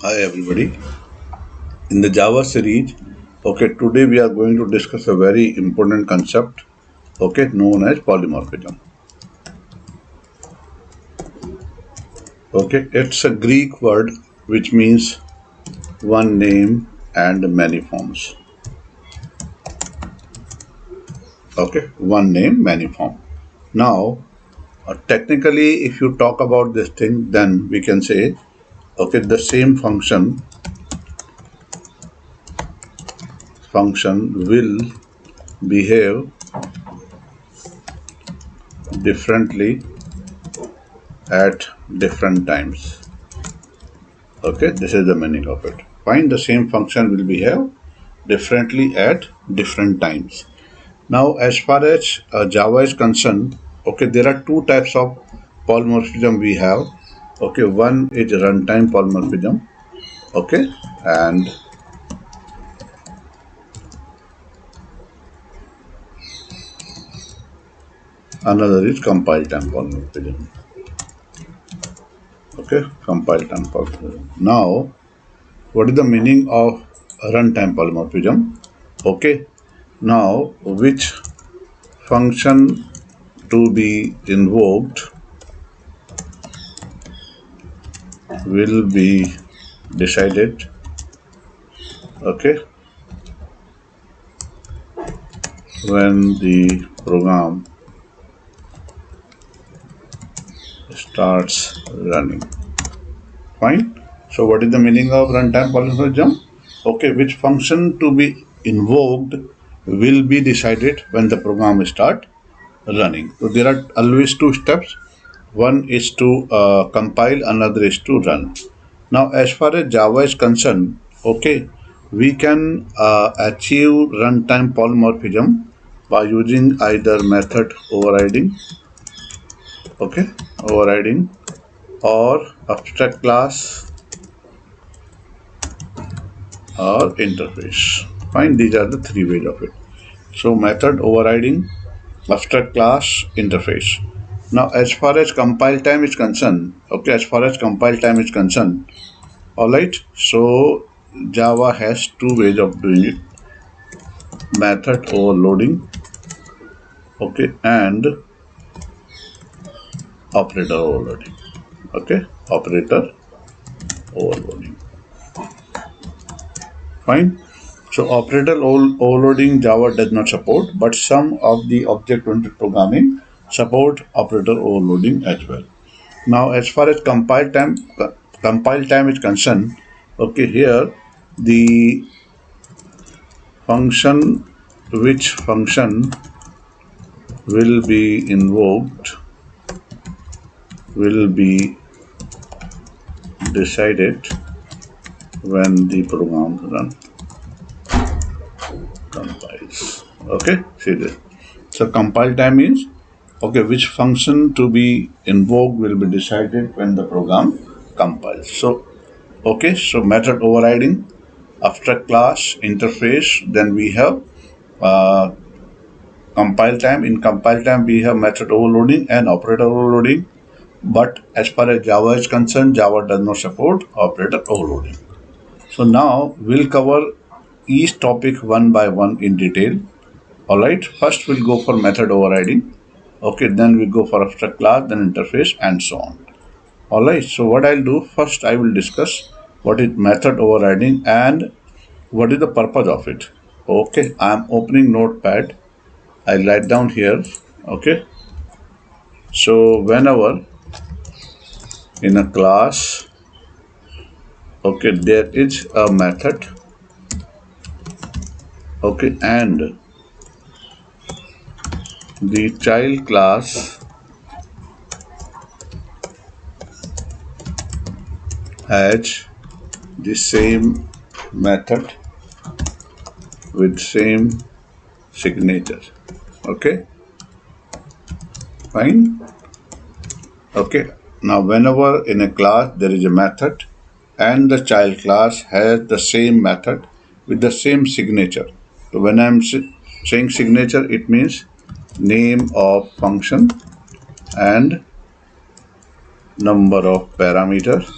Hi everybody. In the Java series, today we are going to discuss a very important concept, known as polymorphism. It's a Greek word which means one name and many forms. One name, many form. Now, technically, if you talk about this thing, then we can say, the same function will behave differently at different times. This is the meaning of it. Find the same function will behave differently at different times. Now, as far as Java is concerned, there are two types of polymorphism we have. One is runtime polymorphism. And another is compile time polymorphism. Compile time polymorphism. Now, what is the meaning of runtime polymorphism? Now, which function to be invoked will be decided when the program starts running. Fine. So what is the meaning of runtime polymorphism? Which function to be invoked will be decided when the program start running. So there are always two steps. One is to compile, another is to run. Now, as far as Java is concerned, we can achieve runtime polymorphism by using either method overriding, overriding, or abstract class or interface. Fine, these are the three ways of it. So, method overriding, abstract class, interface. Now, as far as compile time is concerned, all right. So, Java has two ways of doing it: method overloading, and operator overloading. Operator overloading. Fine. So, operator overloading Java does not support, but some of the object-oriented programming support operator overloading as well. Now, as far as compile time is concerned, here the which function will be invoked will be decided when the program compiles. See this. So compile time means which function to be invoked will be decided when the program compiles. So so method overriding, abstract class, interface. Then we have compile time. In compile time, we have method overloading and operator overloading. But as far as Java is concerned, Java does not support operator overloading. So now we'll cover each topic one by one in detail. Alright, first we'll go for method overriding. Then we go for abstract class, then interface, and so on. Alright, so what I'll do first, I will discuss what is method overriding and what is the purpose of it. I'm opening Notepad. I'll write down here. So whenever in a class, there is a method, and the child class has the same method with same signature. Fine. Now whenever in a class there is a method and the child class has the same method with the same signature. So when I'm saying signature, it means name of function and number of parameters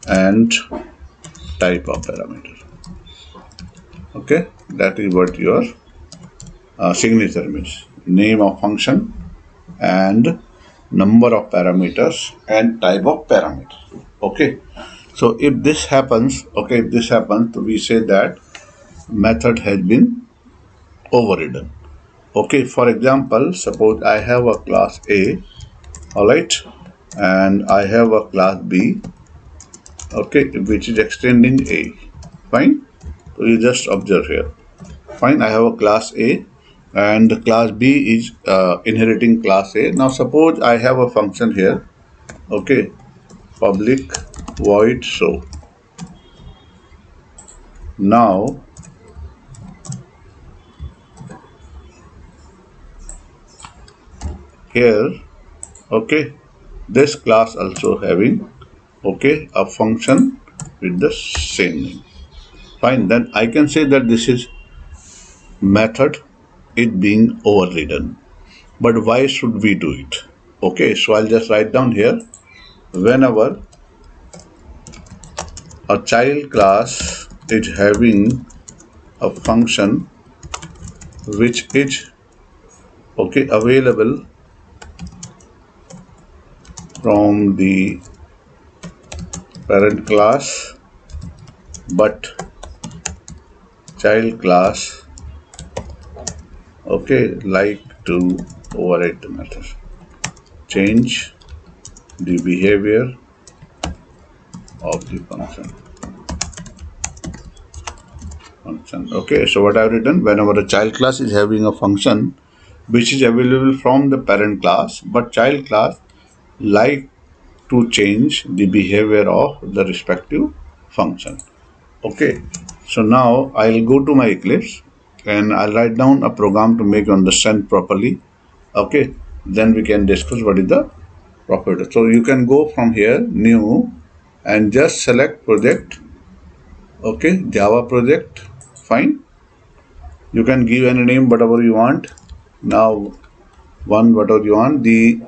and type of parameter. Okay, that is what your signature means. Name of function and number of parameters and type of parameter. Okay, so if this happens, we say that method has been overridden. Okay, for example, suppose I have a class A, all right, and I have a class B, okay, which is extending A. Fine. So you just observe here. Fine, I have a class A and class B is inheriting class A. Now suppose I have a function here, okay, public void show. Now here, okay, this class also having, okay, a function with the same name. Fine, then I can say that this is method is being overridden. But why should we do it? Okay, so I'll just write down here, whenever a child class is having a function which is, okay, available from the parent class, but child class, okay, like to override the method, change the behavior of the function. Okay, so what I've written, whenever a child class is having a function which is available from the parent class, but child class like to change the behavior of the respective function. Okay, so now I'll go to my Eclipse and I'll write down a program to make you understand properly. Okay, then we can discuss what is the property. So you can go from here, new, and just select project. Okay, Java project. Fine. You can give any name, whatever you want. Now, whatever you want, the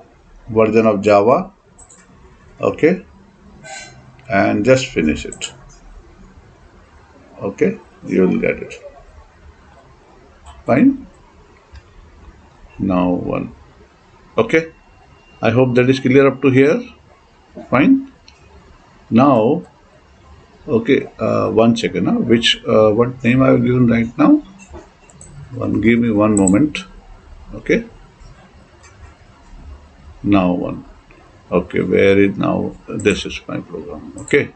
version of Java. Okay, and just finish it. Okay, you will get it. Fine. Now one. Okay, I hope that is clear up to here. Fine. Now, okay, one second. What name I have given right now? Give me one moment. Okay. Now one. Okay, where is now? This is my program. Okay.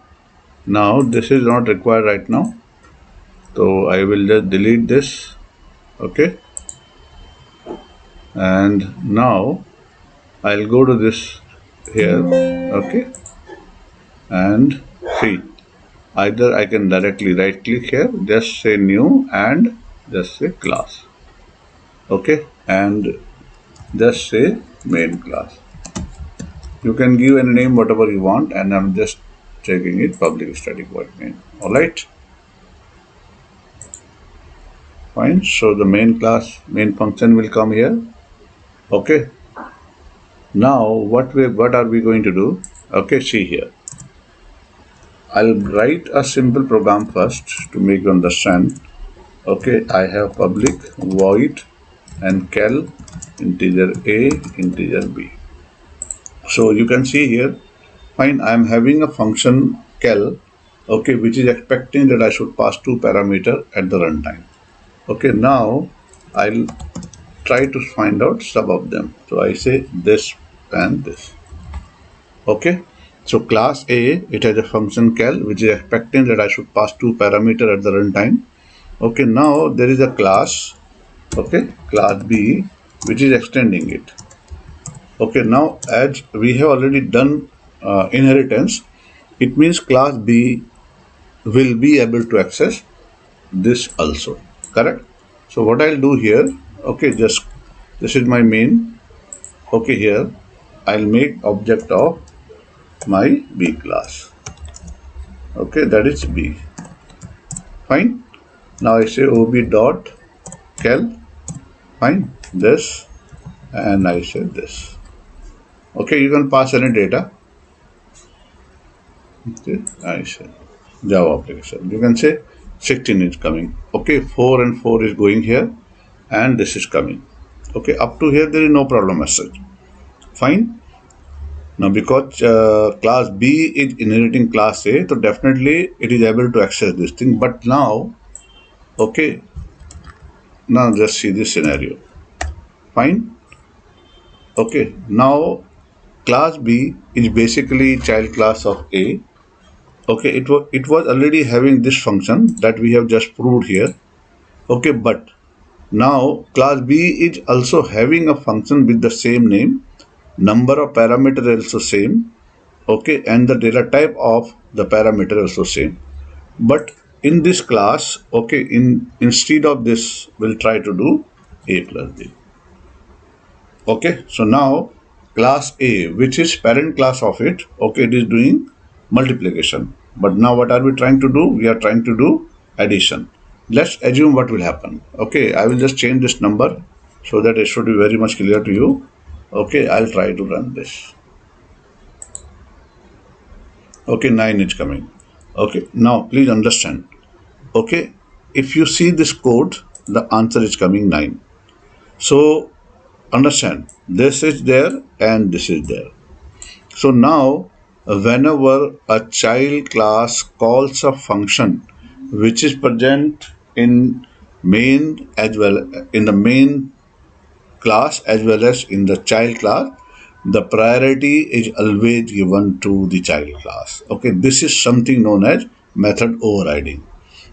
Now this is not required right now. So I will just delete this. Okay. And now I'll go to this here. Okay. And see. Either I can directly right click here, just say new and just say class. Okay. And just say main class. You can give any name whatever you want, and I'm just checking it public static void main. Alright. Fine. So the main class, main function will come here. Okay. Now what are we going to do? Okay, see here. I'll write a simple program first to make you understand. Okay, I have public void and cal integer a integer b. So you can see here, fine, I am having a function cal, okay, which is expecting that I should pass two parameters at the runtime. Okay, now I'll try to find out some of them. So I say this and this. Okay, so class A, it has a function cal which is expecting that I should pass two parameters at the runtime. Okay, now there is a class, okay, class B, which is extending it. Okay, now as we have already done inheritance, it means class B will be able to access this also, correct? So what I'll do here, okay, just this is my main. Okay, here I'll make object of my B class. Okay, that is B. Fine. Now I say ob dot cal. Fine. This, and I say this. Okay, you can pass any data. Okay, I say Java application. You can say 16 is coming. Okay, 4 and 4 is going here, and this is coming. Okay, up to here there is no problem as such. Fine. Now, because class B is inheriting class A, so definitely it is able to access this thing. But now, okay, now just see this scenario. Fine. Okay, now class B is basically child class of A. Okay, it was already having this function that we have just proved here. Okay, but now class B is also having a function with the same name, number of parameter also same, okay, and the data type of the parameter also same. But in this class, okay, instead of this, we'll try to do A plus B. Okay, so now class A, which is parent class of it, okay, it is doing multiplication. But now what are we trying to do? We are trying to do addition. Let's assume what will happen. Okay, I will just change this number so that it should be very much clear to you. Okay, I'll try to run this. Okay, 9 is coming. Okay, now please understand. Okay, if you see this code, the answer is coming 9. So understand, this is there and this is there. So now, whenever a child class calls a function which is present in main as well in the main class as well as in the child class, the priority is always given to the child class. Okay, this is something known as method overriding.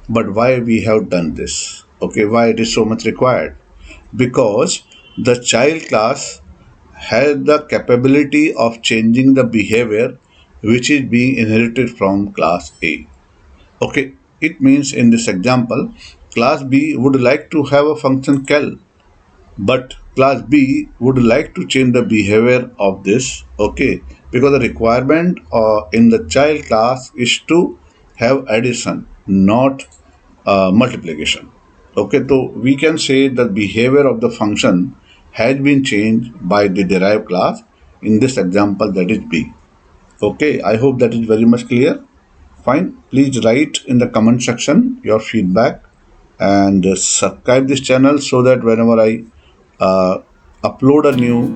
But why we have done this? Okay, why it is so much required? Because the child class has the capability of changing the behavior which is being inherited from class A. Okay, it means in this example, class B would like to have a function cal, but class B would like to change the behavior of this. Okay, because the requirement in the child class is to have addition, not multiplication. Okay, so we can say the behavior of the function has been changed by the derived class in this example, that is B. Okay, I hope that is very much clear. Fine, please write in the comment section your feedback and subscribe this channel so that whenever I upload a new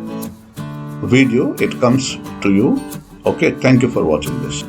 video, it comes to you. Okay, thank you for watching this.